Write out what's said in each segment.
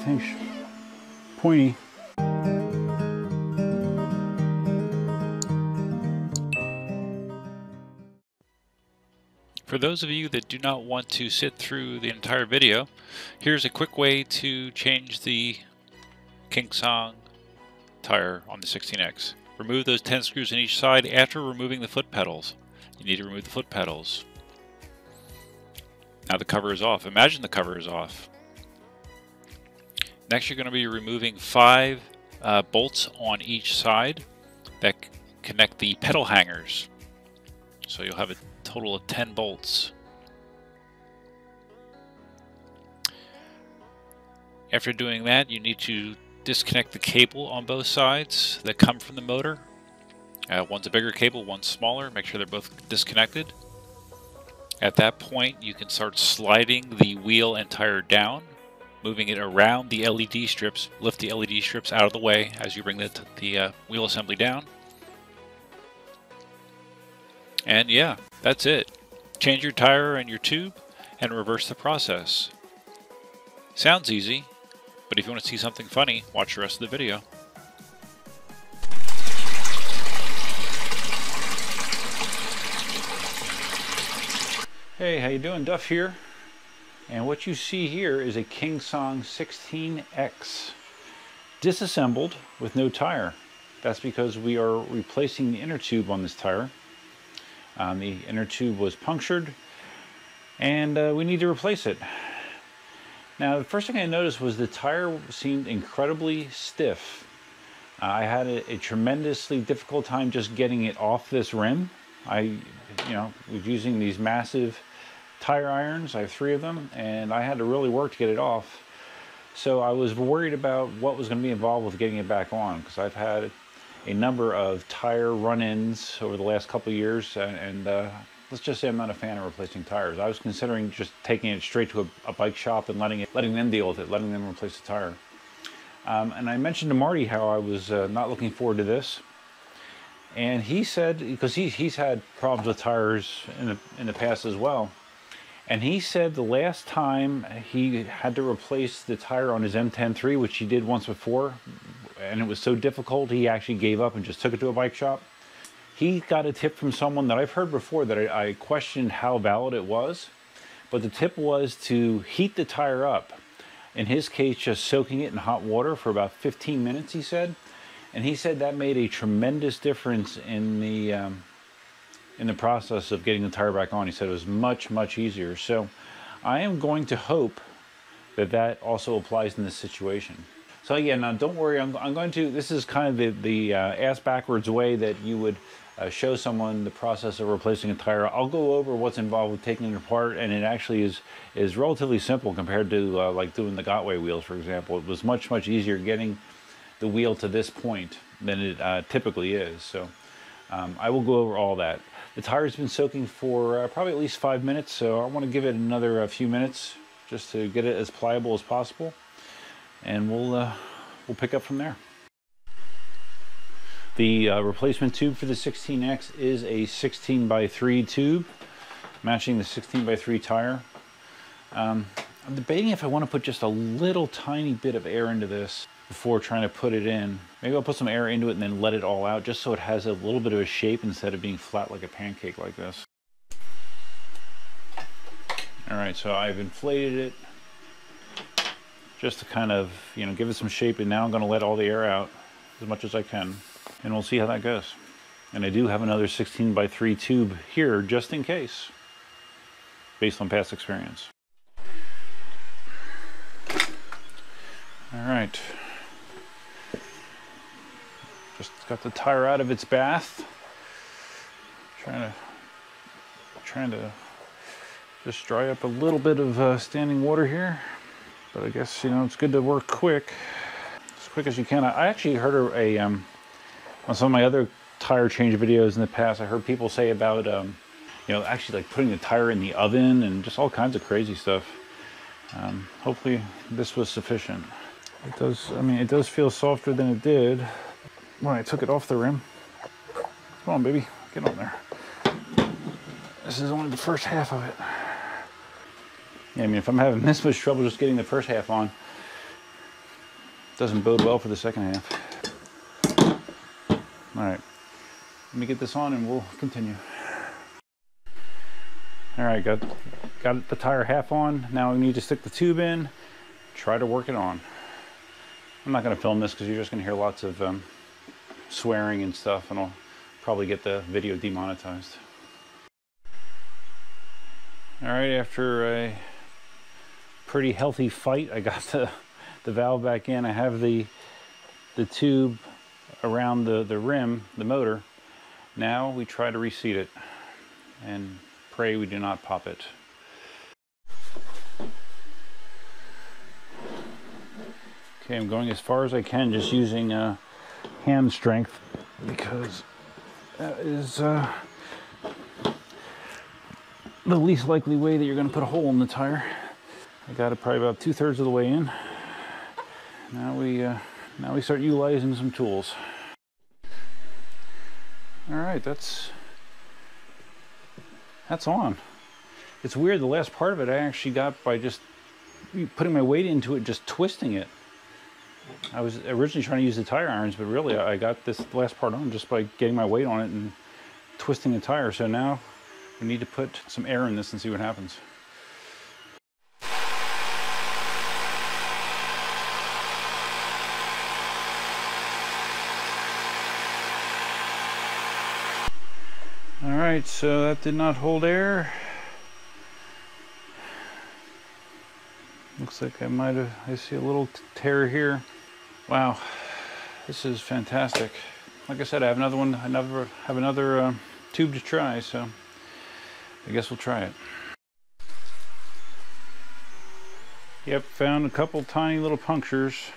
everything's pointy. For those of you that do not want to sit through the entire video, here's a quick way to change the KingSong tire on the 16X. Remove those 10 screws on each side after removing the foot pedals. You need to remove the foot pedals. Now the cover is off. Imagine the cover is off. Next you're going to be removing 5 bolts on each side that connect the pedal hangers. So you'll have a total of 10 bolts. After doing that, you need to disconnect the cable on both sides that come from the motor. One's a bigger cable, one's smaller. Make sure they're both disconnected. At that point, you can start sliding the wheel and tire down, moving it around the LED strips. Lift the LED strips out of the way as you bring the wheel assembly down. And yeah, that's it. Change your tire and your tube and reverse the process. Sounds easy, but if you want to see something funny, watch the rest of the video. Hey, how you doing? Duff here. And what you see here is a KingSong 16X disassembled with no tire. That's because we are replacing the inner tube on this tire. The inner tube was punctured and we need to replace it. Now the first thing I noticed was the tire seemed incredibly stiff. I had a tremendously difficult time just getting it off this rim. I was using these massive tire irons. I have 3 of them and I had to really work to get it off. So I was worried about what was going to be involved with getting it back on, because I've had a number of tire run-ins over the last couple of years, and let's just say I'm not a fan of replacing tires. I was considering just taking it straight to a bike shop and letting them deal with it, letting them replace the tire. And I mentioned to Marty how I was not looking forward to this, and he said, because he's had problems with tires in the past as well, and he said the last time he had to replace the tire on his M10-3, which he did once before, and it was so difficult he actually gave up and just took it to a bike shop. He got a tip from someone that I've heard before that I questioned how valid it was, but the tip was to heat the tire up. In his case, just soaking it in hot water for about 15 minutes, he said. And he said that made a tremendous difference in the process of getting the tire back on. He said it was much, much easier. So I am going to hope that that also applies in this situation. So yeah, now don't worry, I'm going to, this is kind of the ass backwards way that you would show someone the process of replacing a tire. I'll go over what's involved with taking it apart, and it actually is relatively simple compared to like doing the Gotway wheels, for example. It was much, much easier getting the wheel to this point than it typically is. So I will go over all that. The tire's been soaking for probably at least 5 minutes, so I want to give it another few minutes just to get it as pliable as possible. And we'll pick up from there. The replacement tube for the 16X is a 16x3 tube, matching the 16x3 tire. I'm debating if I want to put just a little tiny bit of air into this before trying to put it in. Maybe I'll put some air into it and then let it all out, just so it has a little bit of a shape instead of being flat like a pancake like this. All right, so I've inflated it just to kind of, give it some shape, and now I'm going to let all the air out as much as I can, and we'll see how that goes. And I do have another 16x3 tube here just in case, based on past experience. All right, just got the tire out of its bath. Trying to just dry up a little bit of standing water here. But I guess, it's good to work quick, as quick as you can. I actually heard on some of my other tire change videos in the past, I heard people say about, actually like putting the tire in the oven and just all kinds of crazy stuff. Hopefully this was sufficient. It does feel softer than it did when I took it off the rim. Come on, baby, get on there. This is only the first half of it. Yeah, if I'm having this much trouble just getting the first half on, Doesn't bode well for the second half. All right, let me get this on and we'll continue. All right, got the tire half on. Now we need to stick the tube in, try to work it on. I'm not gonna film this because you're just gonna hear lots of swearing and stuff, and I'll probably get the video demonetized. All right, after a pretty healthy fight, I got the valve back in. I have the tube around the rim, the motor. Now we try to reseat it and pray we do not pop it. Okay, I'm going as far as I can, just using hand strength, because that is the least likely way that you're going to put a hole in the tire. I got it probably about 2/3 of the way in. Now we start utilizing some tools. All right, that's on. It's weird, the last part of it I actually got by just putting my weight into it, just twisting it. I was originally trying to use the tire irons, but really I got this last part on just by getting my weight on it and twisting the tire. So now we need to put some air in this and see what happens. All right, so that did not hold air. Looks like I see a little tear here. Wow, this is fantastic. Like I said, I have another one. I never have another tube to try, so I guess we'll try it. Yep, found a couple tiny little punctures.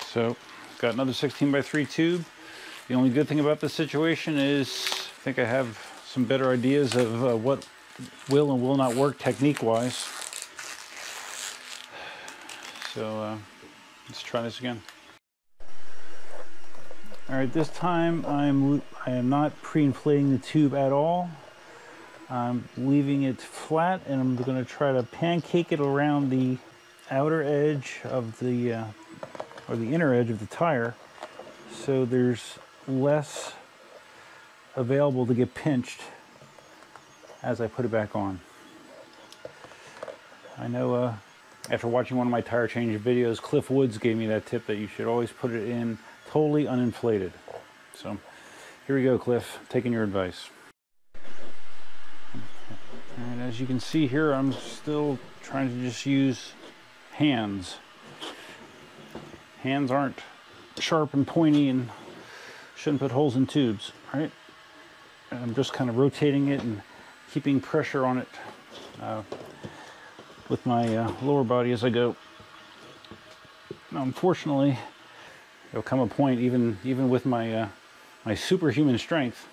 So, got another 16x3 tube. The only good thing about this situation is I think I have some better ideas of what will and will not work technique-wise. So let's try this again. All right, this time I am not pre-inflating the tube at all. I'm leaving it flat, and I'm going to try to pancake it around the outer edge of the or the inner edge of the tire, so there's less available to get pinched as I put it back on. I know after watching one of my tire change videos, Cliff Woods gave me that tip that you should always put it in totally uninflated. So here we go, Cliff, taking your advice. And as you can see here, I'm still trying to just use hands. Hands aren't sharp and pointy and shouldn't put holes in tubes, right? And I'm just kind of rotating it and keeping pressure on it with my lower body as I go. Now, unfortunately, there'll come a point, even with my my superhuman strength,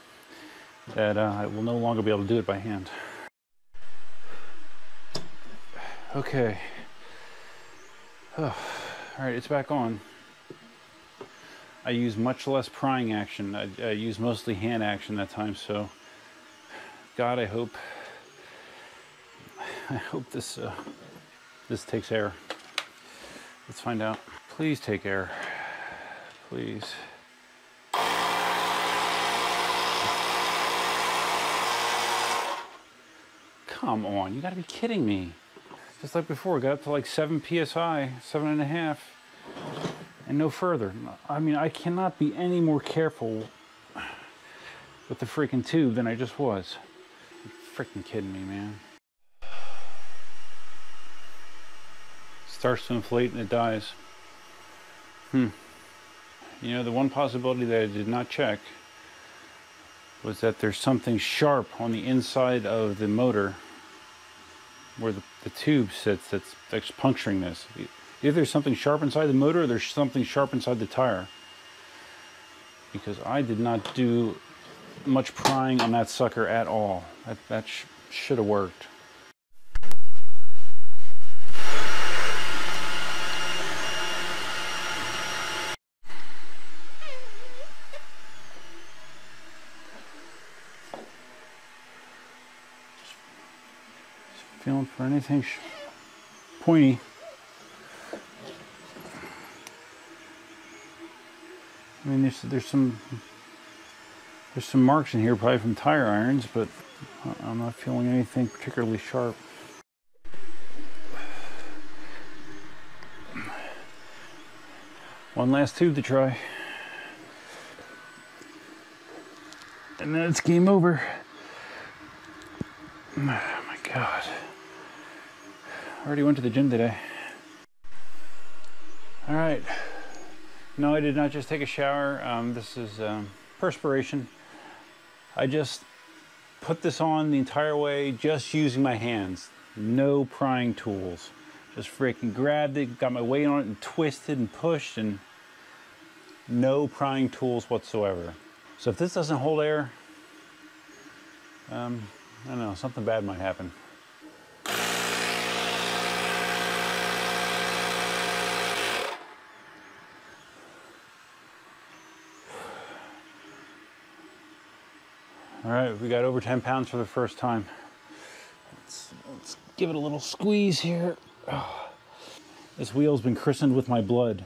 that I will no longer be able to do it by hand. Okay. Oh, all right, it's back on. I use much less prying action. I use mostly hand action that time. So, God, I hope this this takes air. Let's find out. Please take air. Please. Come on, you gotta be kidding me. Just like before, got up to like 7 psi, 7.5, and no further. I mean, I cannot be any more careful with the freaking tube than I just was. You're freaking kidding me, man. Starts to inflate and it dies. You know, the one possibility that I did not check was that there's something sharp on the inside of the motor where the tube sits that's puncturing this. Either there's something sharp inside the motor or there's something sharp inside the tire. Because I did not do much prying on that sucker at all. That should have worked. Feeling for anything pointy. I mean, there's some marks in here, probably from tire irons, but I'm not feeling anything particularly sharp. One last tube to try. And then it's game over. Oh my God. I already went to the gym today. All right. No, I did not just take a shower. This is perspiration. I just put this on the entire way just using my hands. No prying tools. Just freaking grabbed it, got my weight on it and twisted and pushed, and no prying tools whatsoever. So if this doesn't hold air, I don't know, something bad might happen. All right, we got over 10 pounds for the first time. Let's give it a little squeeze here. Oh, this wheel's been christened with my blood.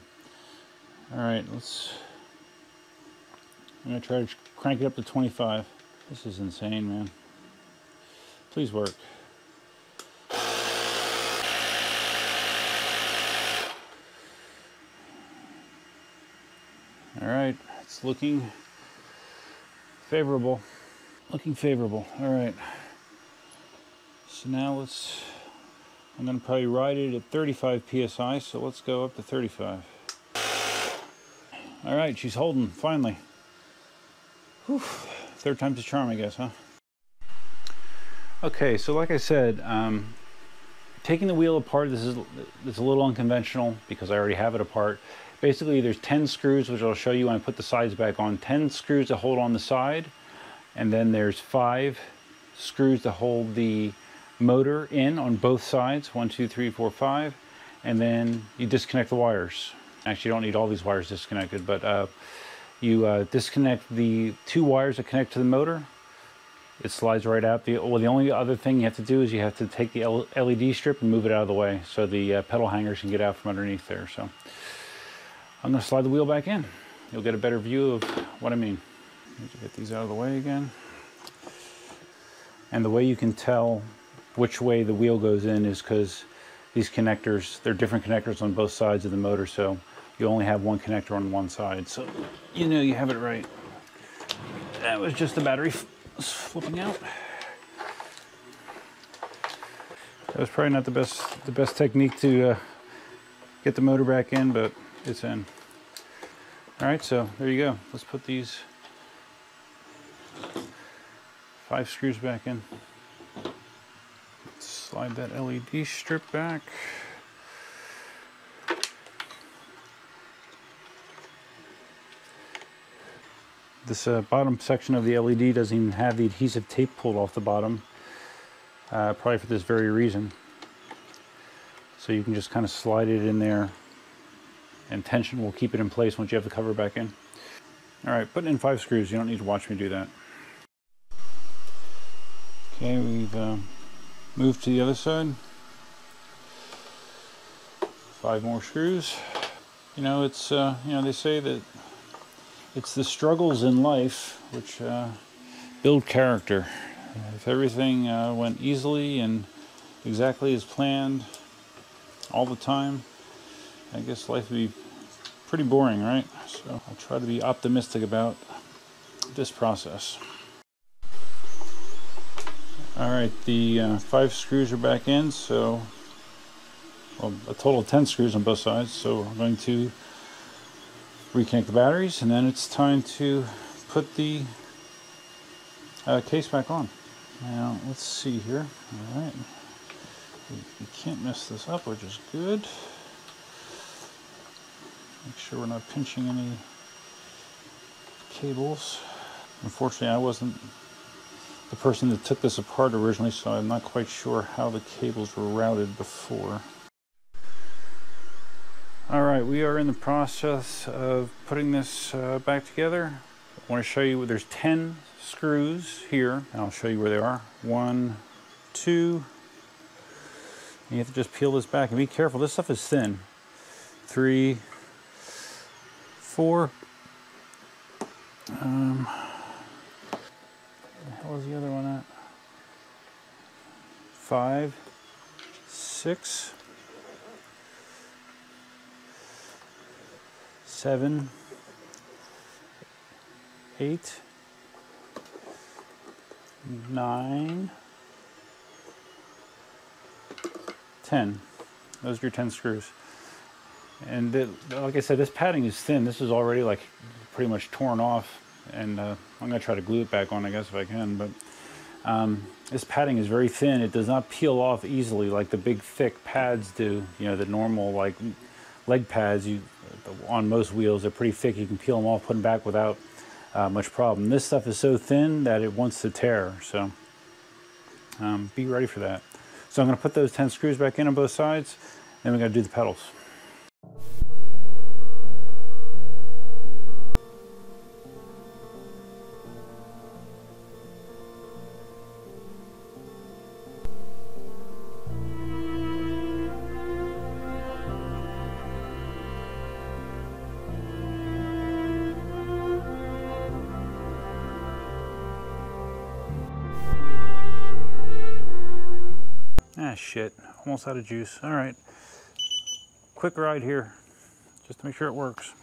All right, I'm gonna try to crank it up to 25. This is insane, man. Please work. All right, it's looking favorable. Looking favorable. All right. So now I'm gonna probably ride it at 35 PSI, so let's go up to 35. All right, she's holding, finally. Whew. Third time's a charm, I guess, huh? Okay, so like I said, taking the wheel apart, this is a little unconventional because I already have it apart. Basically, there's 10 screws, which I'll show you when I put the sides back on. 10 screws to hold on the side, and then there's 5 screws to hold the motor in on both sides. 1, 2, 3, 4, 5, and then you disconnect the wires. Actually, you don't need all these wires disconnected, but you disconnect the 2 wires that connect to the motor. It slides right out. The only other thing you have to do is you have to take the LED strip and move it out of the way so the pedal hangers can get out from underneath there. So I'm going to slide the wheel back in. You'll get a better view of what I mean. Need to get these out of the way again. And the way you can tell which way the wheel goes in is because these connectors, they're different connectors on both sides of the motor, so you only have one connector on one side. So you know you have it right. That was just the battery flipping out. That was probably not the best technique to get the motor back in, but it's in. All right, so there you go. Let's put these 5 screws back in. Slide that LED strip back. This bottom section of the LED doesn't even have the adhesive tape pulled off the bottom, probably for this very reason. So you can just kind of slide it in there, and tension will keep it in place once you have the cover back in. All right, putting in 5 screws. You don't need to watch me do that. Okay, we've moved to the other side. 5 more screws. You know, it's you know, they say that it's the struggles in life which build character. If everything went easily and exactly as planned all the time, I guess life would be pretty boring, right? So I'll try to be optimistic about this process. All right, the 5 screws are back in, so well, a total of 10 screws on both sides. So I'm going to reconnect the batteries, and then it's time to put the case back on. Now let's see here. All right, we can't mess this up, which is good. Make sure we're not pinching any cables. Unfortunately, I wasn't the person that took this apart originally, so I'm not quite sure how the cables were routed before. All right, we are in the process of putting this back together. I want to show you, there's 10 screws here, and I'll show you where they are. 1, 2, and you have to just peel this back and be careful. This stuff is thin. 3, 4, the hell is the other one at? 5, 6, 7, 8, 9, 10. Those are your 10 screws. And like I said, this padding is thin. This is already like pretty much torn off, and I'm gonna try to glue it back on, I guess, if I can. But this padding is very thin. It does not peel off easily like the big thick pads do. You know, the normal like leg pads on most wheels are pretty thick. You can peel them off, put them back without much problem. This stuff is so thin that it wants to tear. So be ready for that. So I'm gonna put those 10 screws back in on both sides, then we're gonna do the pedals. Ah, shit, almost out of juice. All right, quick ride here, just to make sure it works.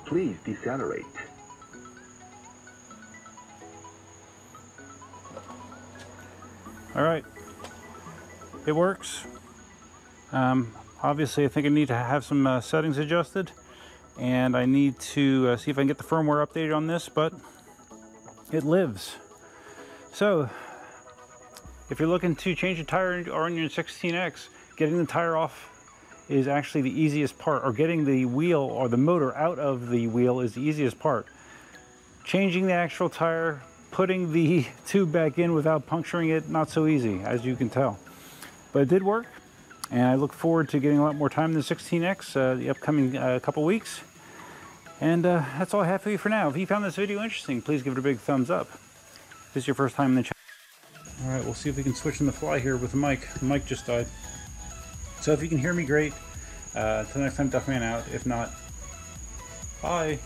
Please decelerate. All right, it works. Obviously, I think I need to have some settings adjusted, and I need to see if I can get the firmware updated on this, but it lives. So, if you're looking to change a tire on your 16X, getting the tire off is actually the easiest part, or getting the wheel or the motor out of the wheel is the easiest part. Changing the actual tire, putting the tube back in without puncturing it, not so easy, as you can tell. But it did work, and I look forward to getting a lot more time in the 16X the upcoming couple weeks. And that's all I have for you for now. If you found this video interesting, please give it a big thumbs up. If this is your first time in the channel. All right, we'll see if we can switch on the fly here with the mic. The mic just died. So if you can hear me, great. Until next time, Duff Man out. If not, bye.